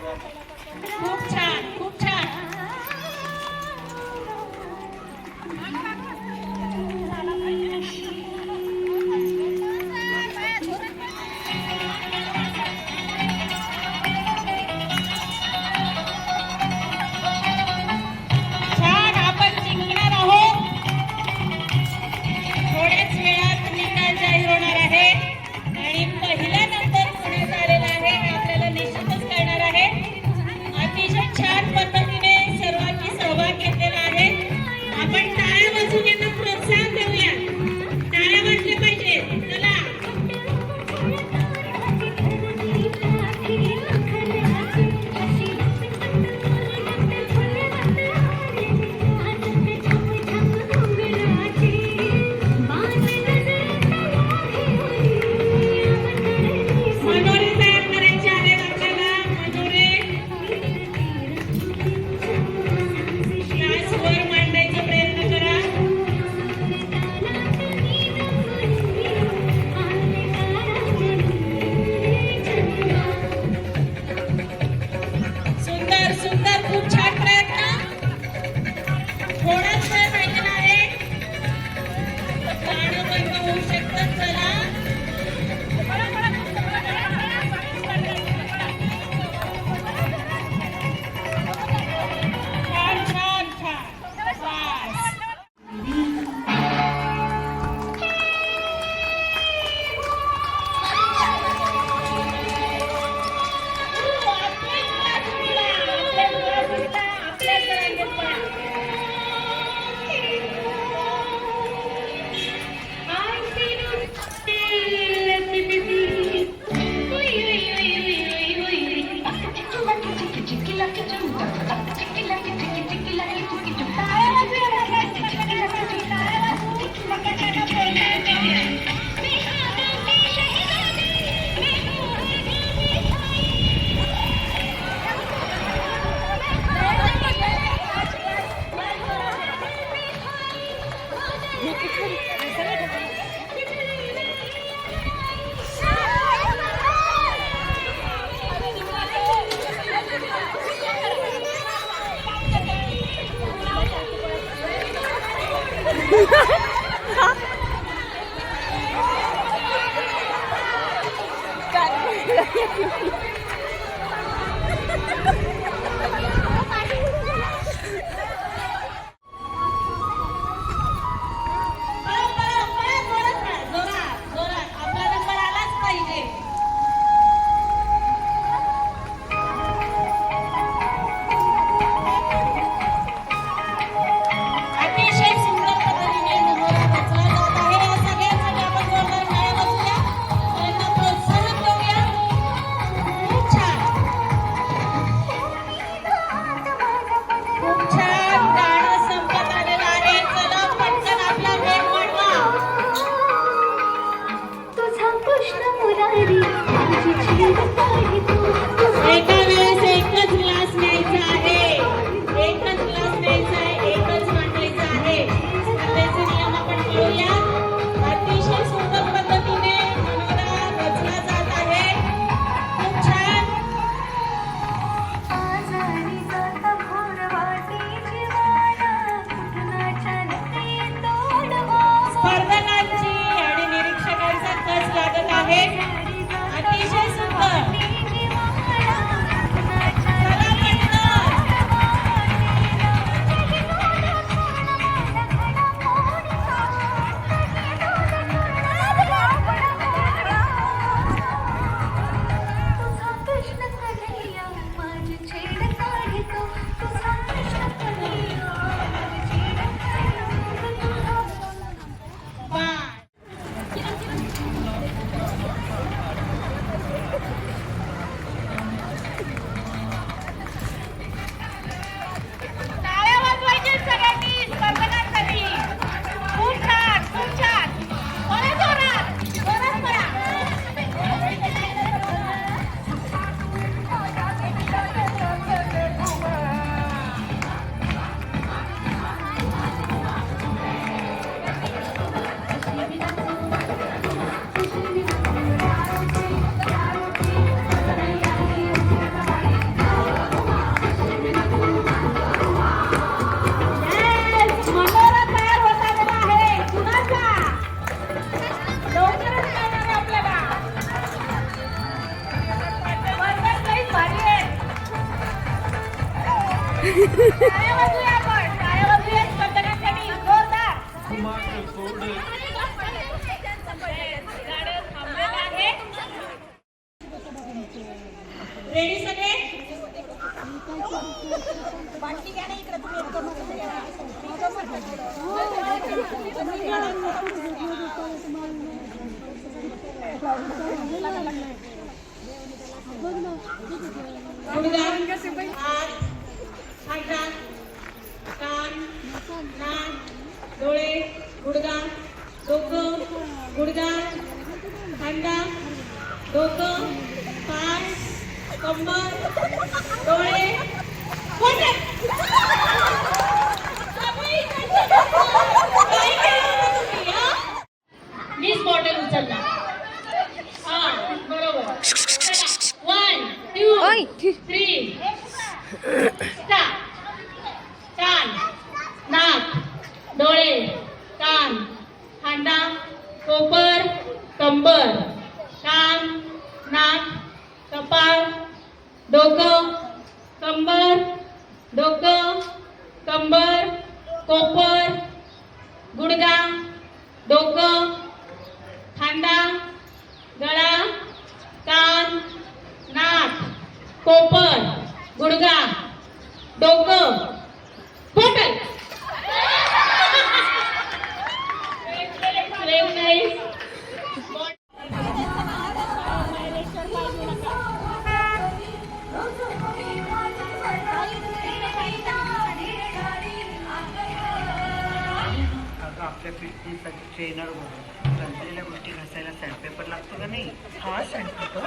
खूप छान, खूप छान. छान, आपण जिंकणार आहोत. थोड्याच वेळात निकाल जाहीर होणार आहे आणि पहिला नंबर पुण्यात आलेला आहे हे आपल्याला निश्चितच कळणार आहे. अतिशय छान पद्धतीने सर्वांनी सहभाग घेतलेला आहे. आपण टाळ्या वाजवून यांना प्रोत्साहन देऊया. टाळ्या वाजल्या पाहिजे. चला. मनोरे तयार करायचे आहेत आपल्याला. मनोरे क्लासवर मांडायचा प्रयत्न करा. सुंदर सुंदर, खूप छान प्रयत्न. थोडाच वेळ राहिलेला आहे. गाणं बंद होऊ शकतं. चला. छान छान छान. बस. अतिशय सुंदर पद्धतीने मनोरा रचला जात आहे. या सगळ्यांसाठी आपण जोरदार टाळ्या वाजवूया. त्यांना प्रोत्साहन देऊया. खूप छान, खूप छान. गाणं संपत आलेलं आहे. चला पटकन आपला वेग वाढवा. एका वेळेस एकच ग्लास न्यायचा आहे. एकच ग्लास न्यायचा आहे. एकच मांडायचा आहे. स्पर्धेचे नियम आपण पाहूया. अतिशय सुंदर पद्धतीने मनोरा रचला जात आहे. खूप छान. स्पर्धकांची आणि निरीक्षकांचा कस लागत आहे. अतिशय सुंदर. चला पटकन. टाळ्या वाजवायच्या सगळ्यांनी स्पर्धकांसाठी. खूप छान, खूप छान. बरं जोरात, जोरात करा. टाळ्या वाजवूया आपण, टाळ्या वाजवूया स्पर्धकांसाठी जोरदार. गाडं थांबलेलं आहे. रेडी सगळे? बाटली घ्या ना इकडे गुडघा, हात, हाडा, कान, नाक, डोळे, गुडघा, डोकं, गुडघा, खांदा, डोकं, पाय, कंबर, डोळे, पोट. वीस बॉटल उचलला. हा बरोबर. 1 2 3 स्टार्ट. कान, नाक, डोळे, कान, खांदा, कोपर, कंबर, कान, नाक, कपाळ, डोकं, कंबर, डोकं, कंबर, कोपर, गुडघा, डोकं, खांदा, गळा, कान, नाक, कोपर, गुडघा, डोकं, पोटल. आपल्या फिटनेससाठी ट्रेनर म्हणून रंगलेल्या गोष्टी घासायला सँडपेपर लागतो का नाही? हा सँडपेपर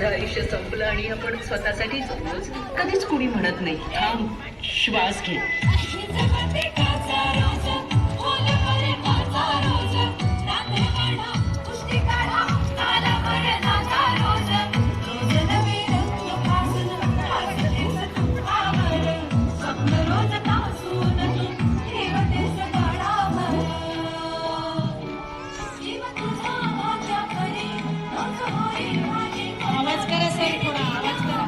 आयुष्य संपलं आणि आपण स्वतःसाठी जगलोच. कधीच कुणी म्हणत नाही थांब, श्वास घे. आवाज करा सर, थोडा आवाज करा.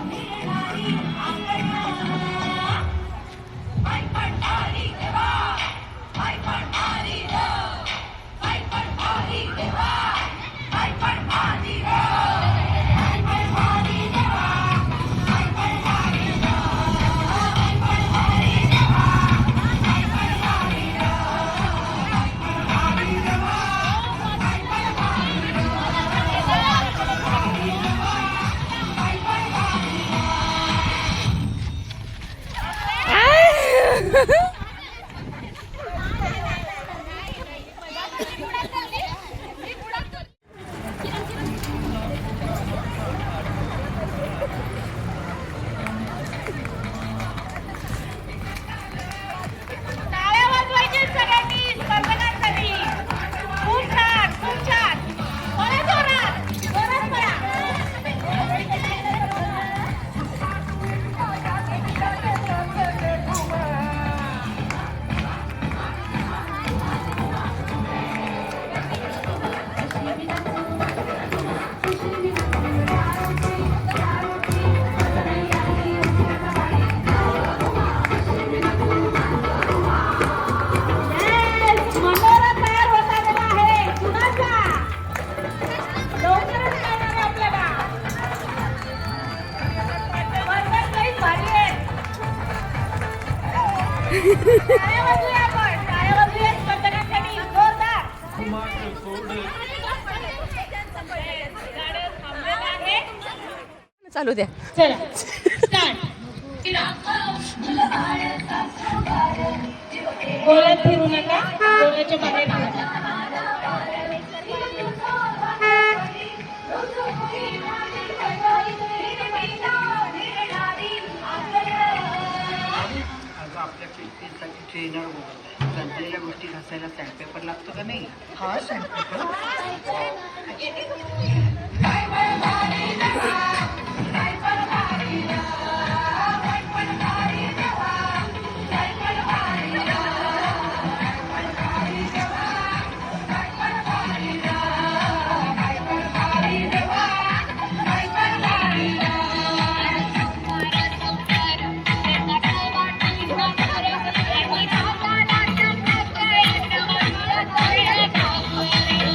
टाळ्या वाजवायच्या सगळ्यांनी स्पर्धकांसाठी. खूप छान, खूप छान. बरं जोरात, जोरात बरा. मनोरा तयार होत आलेला आहे. कुणाचा? लवकरच कळणार आहे आपल्याला. स्पर्धक लई भारी आहे. टाळ्या वाजवूया आपण, टाळ्या वाजवूया स्पर्धकांसाठी जोरदार. गाडं थांबलेलं आहे. चालू द्या. चला स्टार्ट. गोलात फिरू नका, गोलाच्या बाहेर फिरा. ट्रेनर बघ, संपलेल्या गोष्टी घासायला सॅन्डपेपर लागतो का नाही? हा सॅन्डपेपर.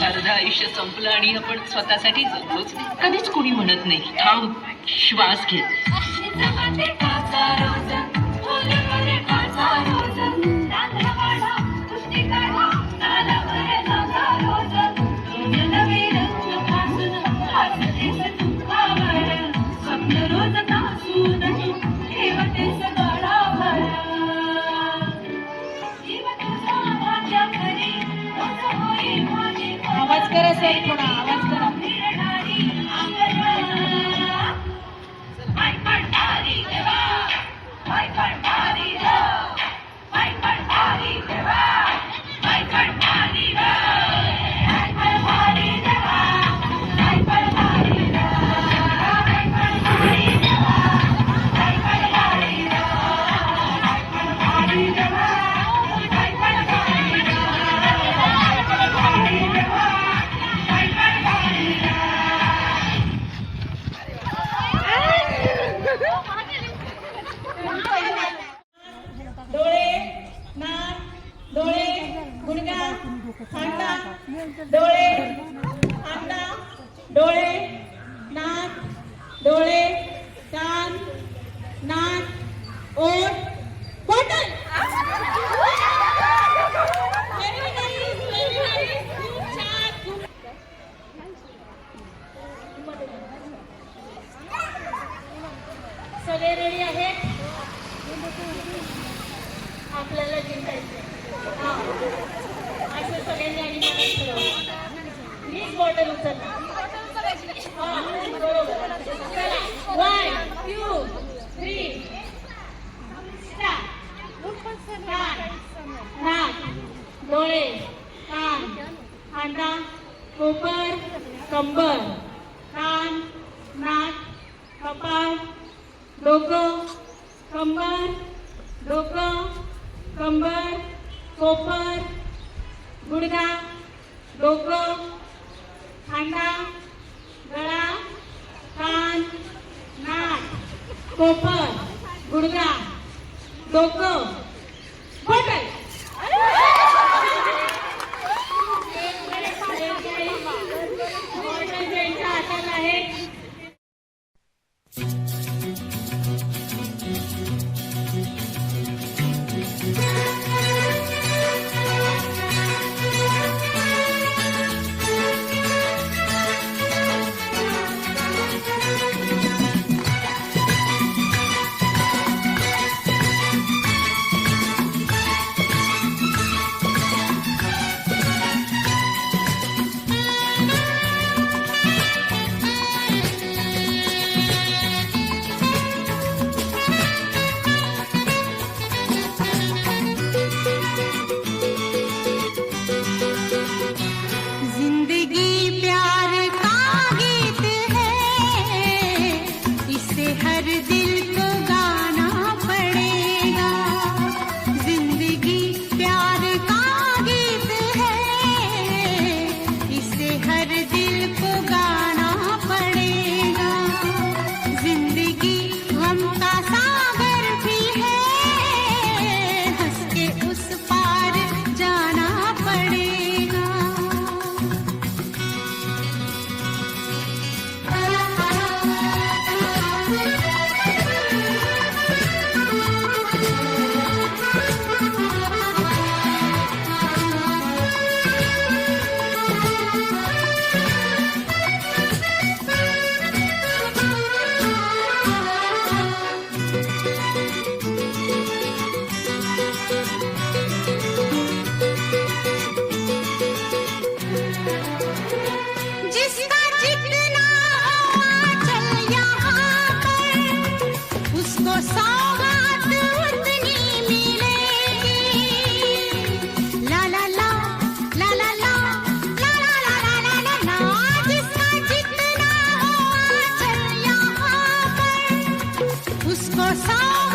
अर्ध आयुष्य संपलं आणि आपण स्वतःसाठी जगलोच नाही. कधीच कोणी म्हणत नाही थांब, श्वास घे. आवाज करा सर, थोडा आवाज करा. डोळे, नाक, डोळे, गुडघा, खांदा, डोळे, खांदा, डोळे, नाक, डोळे, कान, नाक, ओठ, bottle. Very nice, very nice. खूप छान, खूप. सगळे रेडी आहेत? आपल्याला जिंकायचं. असं सगळ्यांनी आणि मला ठरवलं. हीच बॉटल उचलला. बरोबर. चला, 1, 2, 3. स्टार्ट. कान, नाक, डोळे, कान, खांदा, कोपर, कंबर, कान, नाक, कपाळ, डोकं, कंबर, डोकं, कंबर, कोपर, गुडघा, डोकं, खांदा, गळा, कान, नाक, कोपर, गुडघा, डोकं, बॉटल. बॉटल ज्यांच्या हातात आहे. असा